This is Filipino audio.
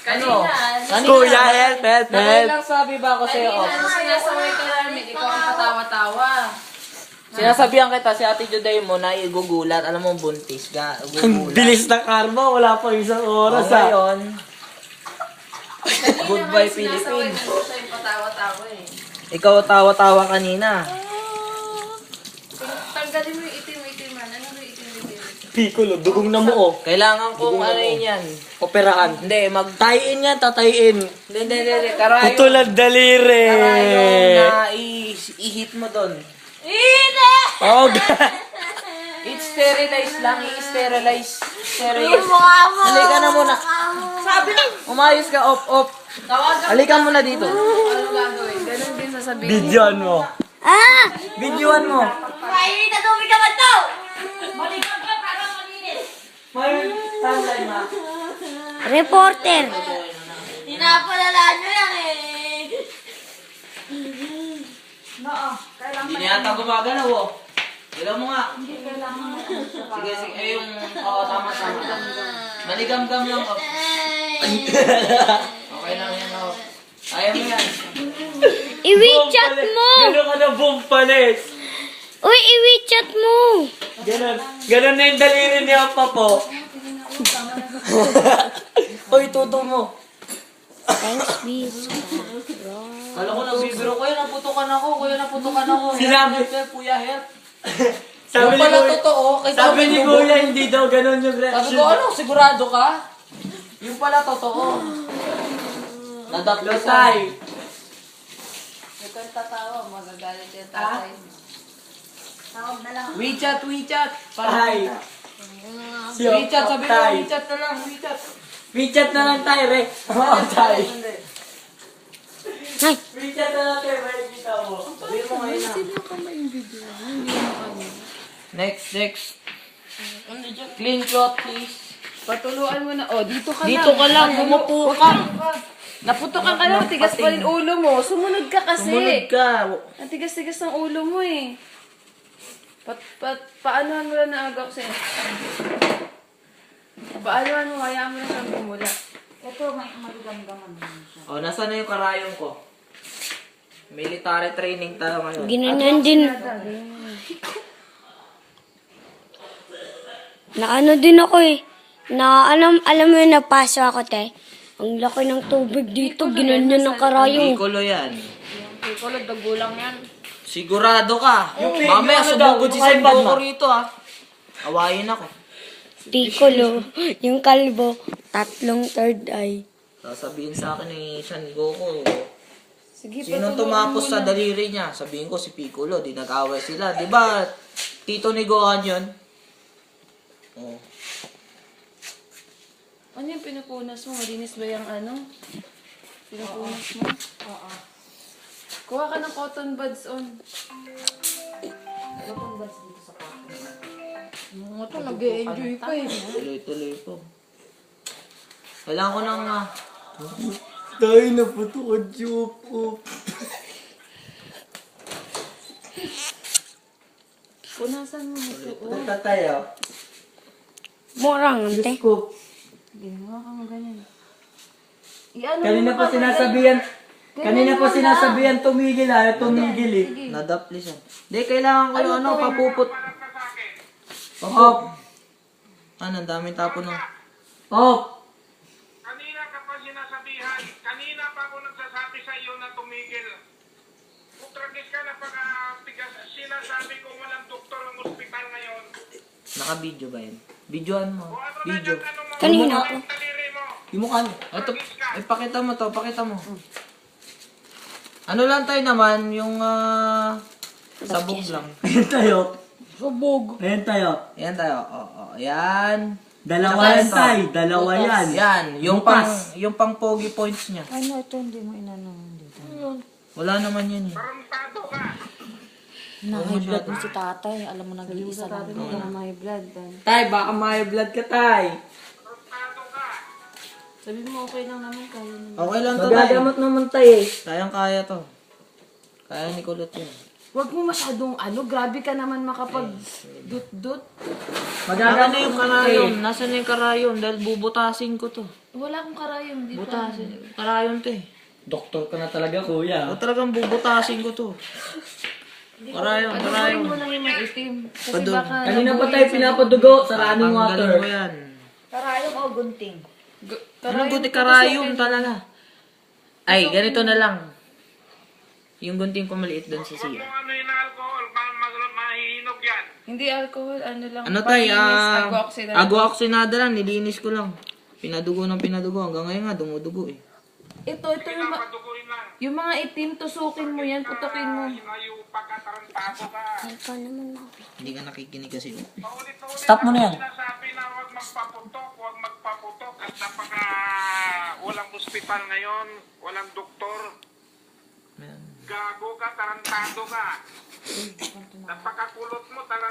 Ano? Kuya, help. Nakailang sabi ba ako sa'yo? Kanina, sinasaway ka namin. Ikaw ang katawa-tawa. Sinasabihan kita si Ate Juday mo na igugulat. Alam mo, buntis ka. Ang bilis na karma, wala pa isang oras ha. Ngayon, Kanina Goodbye, nga sinasaway Philippines. mo siya yung katawa-tawa eh. ikaw tawa-tawa kanina. Tanggalin mo yung itim-itiman. Ano yung itim-itim? Piccolo, dugong na mo oh. Kailangan kong ano yun yan. Operahan. Hindi, Tayin yan, tatayin. Hindi. Karayong. Putulad daliri. Karayong na i-hit mo doon. Oh, It's sterilize lang. I-sterilize. Halika na muna. Sabi na! Umayos ka, op. Tawagan Halika muna dito. Ano gagawin? Ganun din sasabihin. videoan mo. Videoan mo. Mainit na tubig naman to! Maligag ka para malinis. May timeline ma. Reporter. Hinapalala nyo yan eh. Hindi na yata gumagalaw oh. Ilaw mo nga. Sige. Eh yung, tama. Maligam-gam lang oh. Okay lang yan oh. Kaya mo yan. I-WeChat mo. Gano'n ka na bumpalis. Uy, i-WeChat mo. Gano'n na yung daliri niya pa po. Hoy, tuto mo. Thanks, bitch. Kala ko nagbibiro ko yun, naputukan ako. Sinabi- Help, kuya, help. Sabi Yung ni pala Kuya, totoo. Kaysa sabi ni Kuya, hindi daw gano'n yung Sabi reaction. ko, ano, sigurado ka? Yung pala totoo. Nadaplos Lotay. Ikaw yung tatawa, magagalit yung tatay. Tawag na lang. WeChat. Tay. WeChat, sabi ko, Tay. WeChat na lang, WeChat. WeChat na lang tayo, re. Oo, tay. Ay, WeChat na lang tayo, re. Kita mo. Sabi mo ngayon na. Next. Clean cloth, please. Patuluan mo na. Oh, dito ka Dito ka lang, bumupo ka. Naputukan ka lang, tigas pa rin ulo mo. Sumunod ka kasi. Sumunod ka. Ang tigas-tigas ng ulo mo eh. Paanohan mo lang na agak sa'yo. Paanohan mo, hayaan mo lang siyang bumula. Oh, nasaan na yung karayong ko? Military training tayo ngayon. ginanan din. Naano din ako eh. Alam mo yung napaso ako, te. Ang laki ng tubig dito, ginanyan ng karayong. Piccolo yan. Yung kulad, dagulang yan. Sigurado ka. Yung Mamaya ano daw, sumugod si yung Sengo iPad ko mo. rito ah. Awayin ako. Piccolo, yung kalbo, tatlong third eye. Sasabihin sa akin ni San Goku, Sige, sinong tumapos sa daliri niya? Sabihin ko si Piccolo, di nag-away sila. Di ba, tito ni Gohan yun? Oh. Ano yung pinupunas mo? Malinis ba yung ano? Pinupunas mo? Oo. Kuha ka ng cotton buds on. Cotton buds dito sa cotton. Mga to, nag-e-enjoy pa eh. Tuloy-tuloy po. Kailangan ko nang Tayo na putukod yung Punasan mo ito. Punta tayo. Murang, te. Scoop. Ginawa ka mo ganyan. I-ano Kanina mo pa ka, sinasabihan. Kanina pa mo sinasabihan tumigil ha. Tumigil eh. Sige. nadapli siya. Hindi, kailangan ko yung ano, papuput. Off. Ano, ang daming tapon ng... Off. Kanina ka pa sinasabihan, kanina pa ako nagsasabi sa iyo na tumigil. Putragis ka na pagkatigas. Sinasabi ko walang doktor ang ospital ngayon. Naka-video ba yan? Videoan mo. O ano Video. na tanong mo? Kanina Yung po. daliri mo. Yung mukha niya. Ito, ipakita mo to, pakita mo. Ano lang tayo naman, yung sabog lang. Ayan tayo. Sabog. Ayan tayo. Yan tayo, yan. Dalawa Tsaka yan ito. tay. Dalawa yan. Yan, Bukas. yung pang pogi points niya. Ano ito, hindi mo inano dito. Wala naman yan eh. Tarantado ka. Na-high blood mo si tatay. Alam mo, nag-iisa lang. Na may blood. Tay, baka may blood ka tay. Tarantado ka. Sabi mo okay lang naman kayo. Okay lang to tayo. Magagamot naman tay eh. Kayang kaya to. Kaya ni Kulot yan. Huwag mo masyadong grabe ka naman makapag-dut-dut. Nasaan na yung karayom? Nasaan na yung karayom? Dahil bubutasin ko to. Wala akong karayom. Di ba? Butasin. Karayon to eh. Doktor ka na talaga, kuya. O talagang bubutasin ko to. Karayon, Paduguin mo lang yung may itim. Kasi Padug- baka... Kanina pa nabuhay tayo sa- pinapadugo sa running water. Tanggalin ko yan. Karayom o gunting? Anong buti karayom talaga? Ay, ganito na lang. Yung gunting ko maliit doon sa Huwag siya. mo ano yung alcohol, mahihinog yan. Hindi alcohol, ano lang. Ano tay? Agua-oxidant. Agua-oxidant lang, nilinis ko lang. Pinadugo ng pinadugo. Hanggang ngayon nga, dumudugo eh. Ito yung, Paduguin lang. yung mga itim, tusukin mo yan, putukin mo. Hinayupa ka, tarantado ka. Ikaw naman ako. Hindi ka nakikinig kasi. Paulit-ulit Stop mo na yan. sinasabi na huwag magpaputok at napaka walang ospital ngayon, walang doktor. Gago ka, tarantado ka. Napakakulot mo talaga.